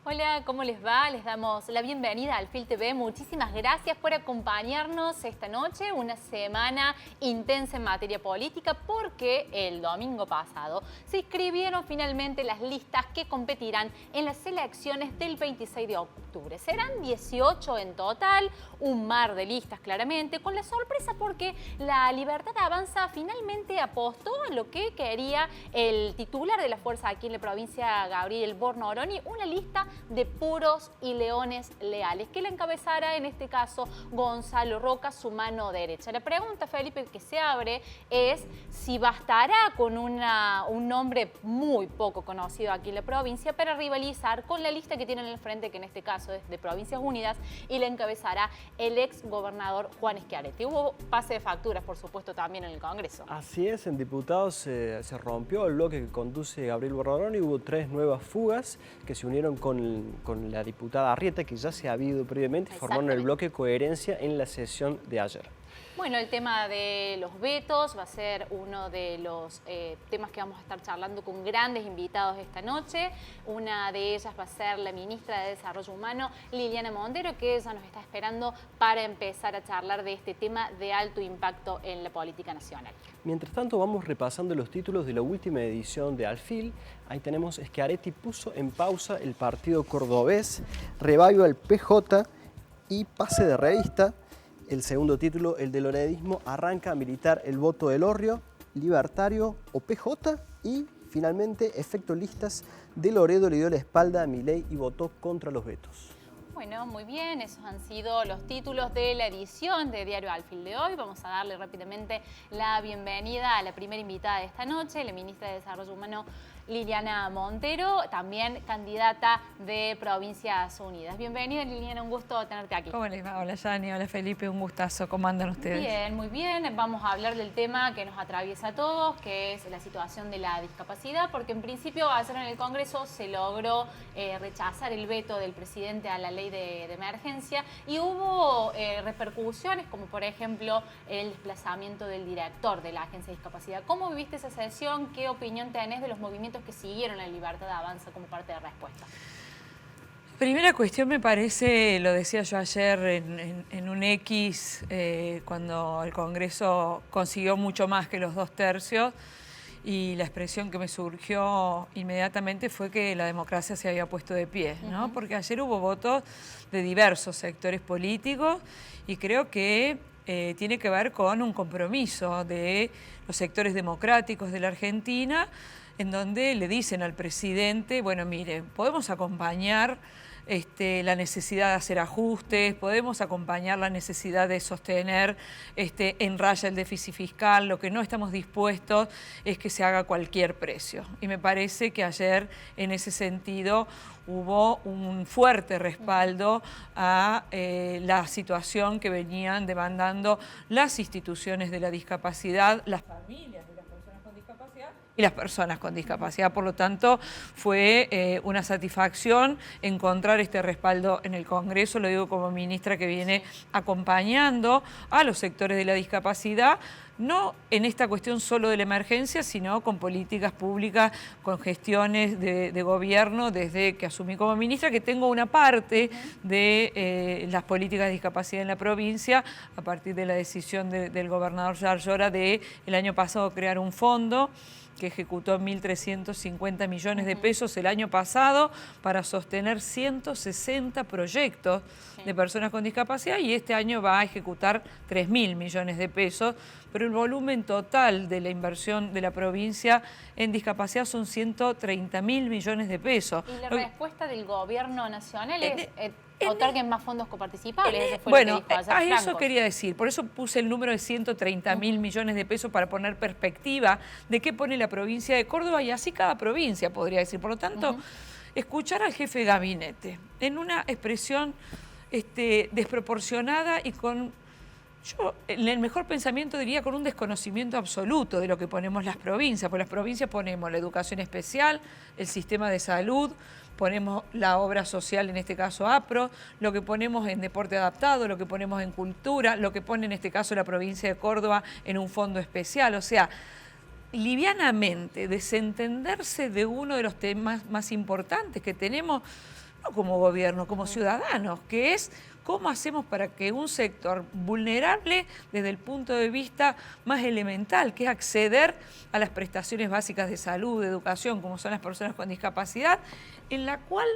Hola, ¿cómo les va? Les damos la bienvenida al Alfil TV. Muchísimas gracias por acompañarnos esta noche, una semana intensa en materia política, porque el domingo pasado se inscribieron finalmente las listas que competirán en las elecciones del 26 de octubre. Serán 18 en total, un mar de listas claramente, con la sorpresa porque la Libertad Avanza finalmente apostó en lo que quería el titular de la fuerza aquí en la provincia, Gabriel Bornoroni, una lista de puros y leones leales, que la encabezara en este caso Gonzalo Roca, su mano derecha. La pregunta, Felipe, que se abre es si bastará con un nombre muy poco conocido aquí en la provincia para rivalizar con la lista que tienen en el frente, que en este caso es de Provincias Unidas, y la encabezará el ex gobernador Juan Schiaretti. Hubo pase de facturas, por supuesto, también en el Congreso. Así es, en diputados se rompió el bloque que conduce Gabriel Bornoroni. Hubo 3 nuevas fugas que se unieron con la diputada Arrieta, que ya se había ido previamente, formaron el bloque Coherencia en la sesión de ayer. Bueno, el tema de los vetos va a ser uno de los temas que vamos a estar charlando con grandes invitados esta noche. Una de ellas va a ser la ministra de Desarrollo Humano, Liliana Montero, que ella nos está esperando para empezar a charlar de este tema de alto impacto en la política nacional. Mientras tanto, vamos repasando los títulos de la última edición de Alfil. Ahí tenemos: Schiaretti puso en pausa el partido cordobés, revival al PJ y pase de revista. El segundo título, el del loredismo, arranca a militar el voto del Orrio, libertario o PJ. Y finalmente, efecto listas, de Loredo le dio la espalda a Milei y votó contra los vetos. Bueno, muy bien, esos han sido los títulos de la edición de Diario Alfil de hoy. Vamos a darle rápidamente la bienvenida a la primera invitada de esta noche, la ministra de Desarrollo Humano, Liliana Montero, también candidata de Provincias Unidas. Bienvenida, Liliana, un gusto tenerte aquí. ¿Cómo les va? Hola, Yani, hola, Felipe, un gustazo. ¿Cómo andan ustedes? Bien, muy bien. Vamos a hablar del tema que nos atraviesa a todos, que es la situación de la discapacidad, porque en principio ayer en el Congreso se logró rechazar el veto del presidente a la ley de emergencia y hubo repercusiones, como por ejemplo el desplazamiento del director de la Agencia de Discapacidad. ¿Cómo viviste esa sesión? ¿Qué opinión tenés de los movimientos que siguieron la Libertad Avanza como parte de respuesta? Primera cuestión, me parece, lo decía yo ayer en un X, cuando el Congreso consiguió mucho más que los 2/3, y la expresión que me surgió inmediatamente fue que la democracia se había puesto de pie, ¿no? Porque ayer hubo votos de diversos sectores políticos y creo que tiene que ver con un compromiso de los sectores democráticos de la Argentina, en donde le dicen al presidente, bueno, mire, podemos acompañar la necesidad de hacer ajustes, podemos acompañar la necesidad de sostener en raya el déficit fiscal, lo que no estamos dispuestos es que se haga a cualquier precio. Y me parece que ayer, en ese sentido, hubo un fuerte respaldo a la situación que venían demandando las instituciones de la discapacidad, las familias de las personas con discapacidad y las personas con discapacidad. Por lo tanto, fue una satisfacción encontrar este respaldo en el Congreso. Lo digo como ministra que viene acompañando a los sectores de la discapacidad, no en esta cuestión solo de la emergencia, sino con políticas públicas, con gestiones de gobierno desde que asumí como ministra, que tengo una parte de las políticas de discapacidad en la provincia, a partir de la decisión del gobernador Yarlora de el año pasado crear un fondo que ejecutó 1.350 millones de pesos el año pasado para sostener 160 proyectos de personas con discapacidad, y este año va a ejecutar 3.000 millones de pesos, pero el volumen total de la inversión de la provincia en discapacidad son 130.000 millones de pesos. Y la respuesta del gobierno nacional es otorguen más fondos coparticipables. Eso fue bueno, lo que dijo ayer a Franco. eso quería decir, por eso puse el número de 130.000 millones de pesos para poner perspectiva de qué pone la provincia de Córdoba, y así cada provincia podría decir. Por lo tanto, escuchar al jefe de gabinete en una expresión desproporcionada y con, yo en el mejor pensamiento diría, con un desconocimiento absoluto de lo que ponemos las provincias, porque las provincias ponemos la educación especial, el sistema de salud, ponemos la obra social, en este caso APRO, lo que ponemos en deporte adaptado, lo que ponemos en cultura, lo que pone en este caso la provincia de Córdoba en un fondo especial. O sea, livianamente desentenderse de uno de los temas más importantes que tenemos no como gobierno, como ciudadanos, que es cómo hacemos para que un sector vulnerable desde el punto de vista más elemental, que es acceder a las prestaciones básicas de salud, de educación, como son las personas con discapacidad, en la cual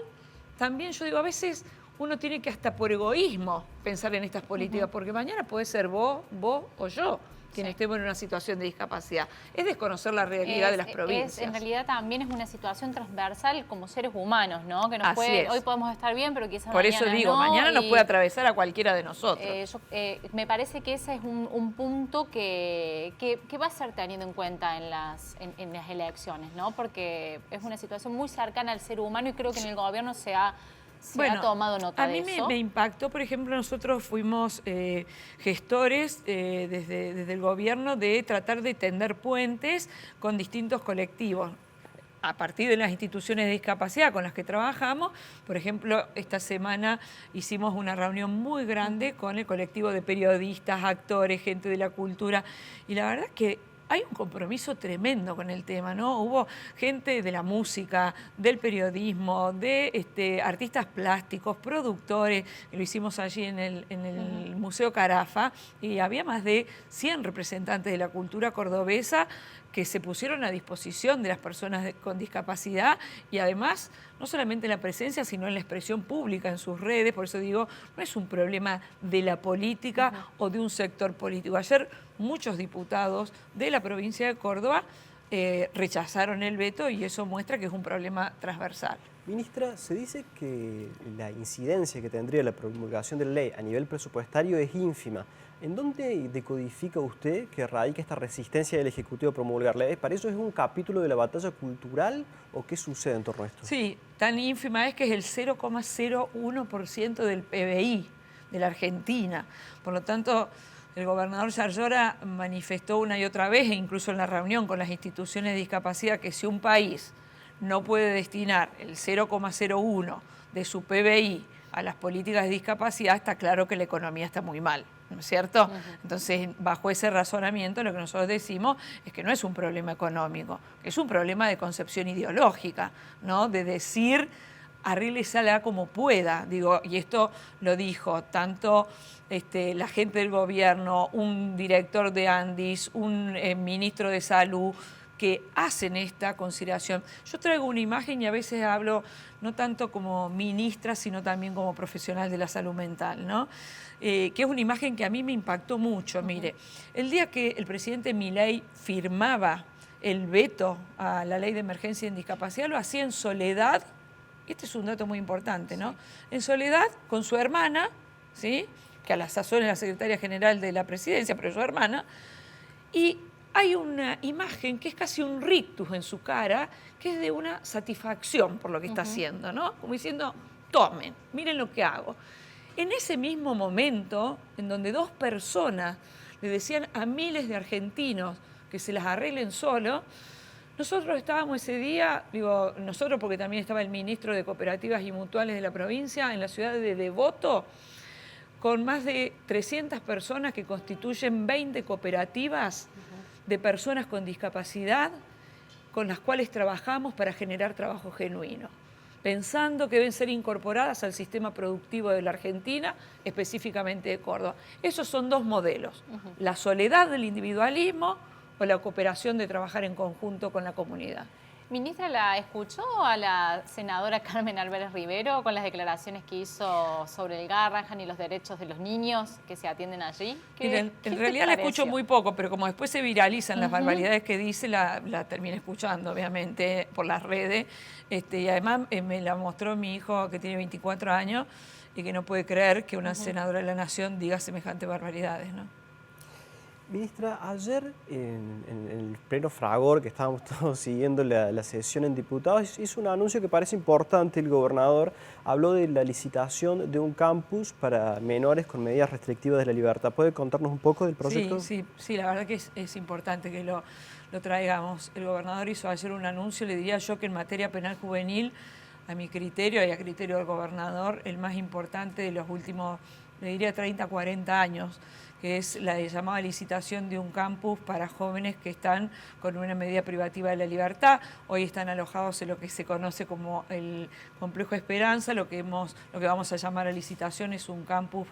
también yo digo, a veces uno tiene que hasta por egoísmo pensar en estas políticas, porque mañana puede ser vos o yo quien estemos en una situación de discapacidad. Es desconocer la realidad de las provincias. En realidad también es una situación transversal como seres humanos, ¿no? Que nos hoy podemos estar bien, pero quizás por mañana eso digo, no, mañana nos puede atravesar a cualquiera de nosotros. Me parece que ese es un punto que va a ser tenido en cuenta en las elecciones, ¿no? Porque es una situación muy cercana al ser humano y creo que en el gobierno se ha tomado nota de eso. A mí me impactó, por ejemplo, nosotros fuimos gestores desde el gobierno de tratar de tender puentes con distintos colectivos. A partir de las instituciones de discapacidad con las que trabajamos, por ejemplo, esta semana hicimos una reunión muy grande con el colectivo de periodistas, actores, gente de la cultura, y la verdad es que hay un compromiso tremendo con el tema, ¿no? Hubo gente de la música, del periodismo, de artistas plásticos, productores, lo hicimos allí en el Museo Carafa, y había más de 100 representantes de la cultura cordobesa que se pusieron a disposición de las personas con discapacidad y además no solamente en la presencia, sino en la expresión pública en sus redes. Por eso digo, no es un problema de la política o de un sector político. Ayer muchos diputados de la provincia de Córdoba rechazaron el veto y eso muestra que es un problema transversal. Ministra, se dice que la incidencia que tendría la promulgación de la ley a nivel presupuestario es ínfima. ¿En dónde decodifica usted que radica esta resistencia del Ejecutivo a promulgarla? ¿Para eso es un capítulo de la batalla cultural o qué sucede en torno a esto? Sí, tan ínfima es que es el 0,01% del PBI de la Argentina. Por lo tanto, el gobernador Yarlora manifestó una y otra vez, e incluso en la reunión con las instituciones de discapacidad, que si un país no puede destinar el 0,01 de su PBI a las políticas de discapacidad, está claro que la economía está muy mal, ¿no es cierto? Entonces, bajo ese razonamiento, lo que nosotros decimos es que no es un problema económico, que es un problema de concepción ideológica, ¿no? De decir, arréglesela como pueda, digo, y esto lo dijo tanto la gente del gobierno, un director de Andis, un ministro de Salud, que hacen esta consideración. Yo traigo una imagen y a veces hablo no tanto como ministra, sino también como profesional de la salud mental, ¿no? Que es una imagen que a mí me impactó mucho. Mire, el día que el presidente Milei firmaba el veto a la ley de emergencia en discapacidad, lo hacía en soledad, este es un dato muy importante, ¿no? En soledad con su hermana, ¿sí? Que a la sazón es la secretaria general de la presidencia, pero es su hermana, y hay una imagen que es casi un rictus en su cara, que es de una satisfacción por lo que está haciendo, ¿no? Como diciendo, tomen, miren lo que hago. En ese mismo momento, en donde dos personas le decían a miles de argentinos que se las arreglen solo, nosotros estábamos ese día, digo nosotros porque también estaba el ministro de Cooperativas y Mutuales de la provincia, en la ciudad de Devoto, con más de 300 personas que constituyen 20 cooperativas de personas con discapacidad con las cuales trabajamos para generar trabajo genuino, pensando que deben ser incorporadas al sistema productivo de la Argentina, específicamente de Córdoba. Esos son dos modelos, la soledad del individualismo o la cooperación de trabajar en conjunto con la comunidad. Ministra, ¿la escuchó a la senadora Carmen Álvarez Rivero con las declaraciones que hizo sobre el Garrahan y los derechos de los niños que se atienden allí? En realidad la escucho muy poco, pero como después se viralizan las barbaridades que dice, la terminé escuchando, obviamente, por las redes. Y además me la mostró mi hijo, que tiene 24 años, y que no puede creer que una senadora de la Nación diga semejantes barbaridades, ¿no? Ministra, ayer en el pleno fragor que estábamos todos siguiendo la sesión en diputados, hizo un anuncio que parece importante. El gobernador habló de la licitación de un campus para menores con medidas restrictivas de la libertad. ¿Puede contarnos un poco del proyecto? Sí, la verdad que es importante que lo traigamos. El gobernador hizo ayer un anuncio, le diría yo que en materia penal juvenil, a mi criterio y a criterio del gobernador, el más importante de los últimos, le diría 30, 40 años, que es la llamada licitación de un campus para jóvenes que están con una medida privativa de la libertad. Hoy están alojados en lo que se conoce como el Complejo Esperanza. Lo que vamos a llamar a licitación es un campus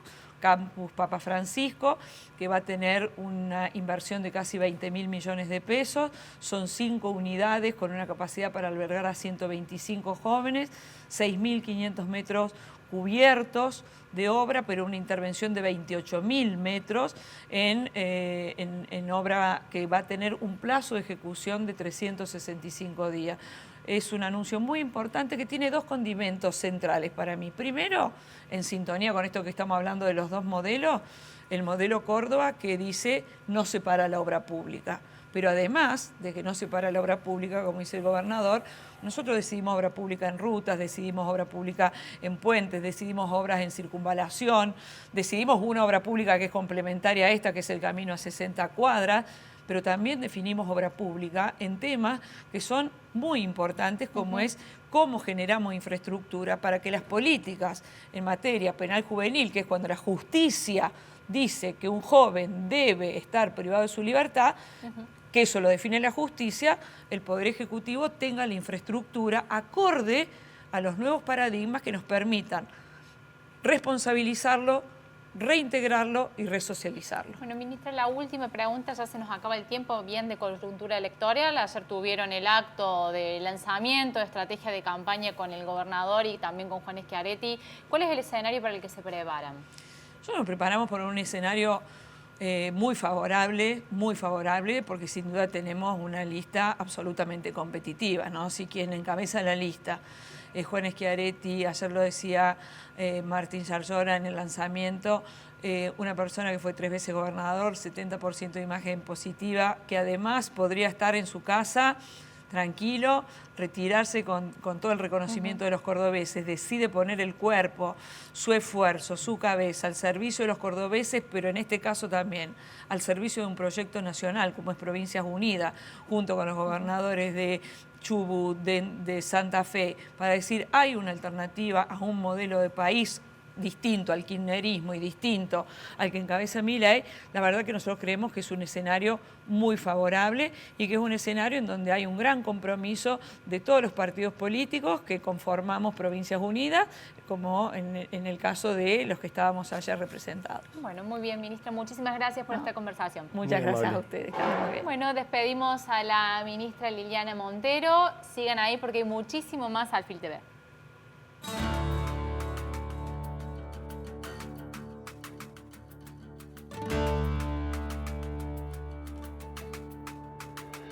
Papa Francisco, que va a tener una inversión de casi 20.000 millones de pesos. Son 5 unidades con una capacidad para albergar a 125 jóvenes, 6.500 metros cubiertos de obra, pero una intervención de 28.000 metros en obra que va a tener un plazo de ejecución de 365 días. Es un anuncio muy importante que tiene 2 condimentos centrales para mí. Primero, en sintonía con esto que estamos hablando de los 2 modelos, el modelo Córdoba, que dice no separa la obra pública. Pero además de que no separa la obra pública, como dice el gobernador, nosotros decidimos obra pública en rutas, decidimos obra pública en puentes, decidimos obras en circunvalación, decidimos una obra pública que es complementaria a esta, que es el camino a 60 cuadras, pero también definimos obra pública en temas que son muy importantes, como es cómo generamos infraestructura para que las políticas en materia penal juvenil, que es cuando la justicia dice que un joven debe estar privado de su libertad, que eso lo define la justicia, el Poder Ejecutivo tenga la infraestructura acorde a los nuevos paradigmas que nos permitan responsabilizarlo, reintegrarlo y resocializarlo. Bueno, ministra, la última pregunta, ya se nos acaba el tiempo, bien de coyuntura electoral. Ayer tuvieron el acto de lanzamiento, de estrategia de campaña con el gobernador y también con Juan Schiaretti. ¿Cuál es el escenario para el que se preparan? Nosotros nos preparamos por un escenario muy favorable, porque sin duda tenemos una lista absolutamente competitiva, ¿no? Si quien encabeza la lista es Juan Schiaretti, ayer lo decía Martín Yarlora en el lanzamiento, una persona que fue 3 veces gobernador, 70% de imagen positiva, que además podría estar en su casa tranquilo, retirarse con todo el reconocimiento de los cordobeses, decide poner el cuerpo, su esfuerzo, su cabeza al servicio de los cordobeses, pero en este caso también al servicio de un proyecto nacional como es Provincias Unidas, junto con los gobernadores de Chubut, de Santa Fe, para decir hay una alternativa a un modelo de país distinto al kirchnerismo y distinto al que encabeza Milei. La verdad que nosotros creemos que es un escenario muy favorable y que es un escenario en donde hay un gran compromiso de todos los partidos políticos que conformamos Provincias Unidas, como en el caso de los que estábamos ayer representados. Bueno, muy bien, ministra, muchísimas gracias por esta conversación. Muchas gracias a ustedes, muy bien. Bueno, despedimos a la ministra Liliana Montero. Sigan ahí porque hay muchísimo más Alfil TV.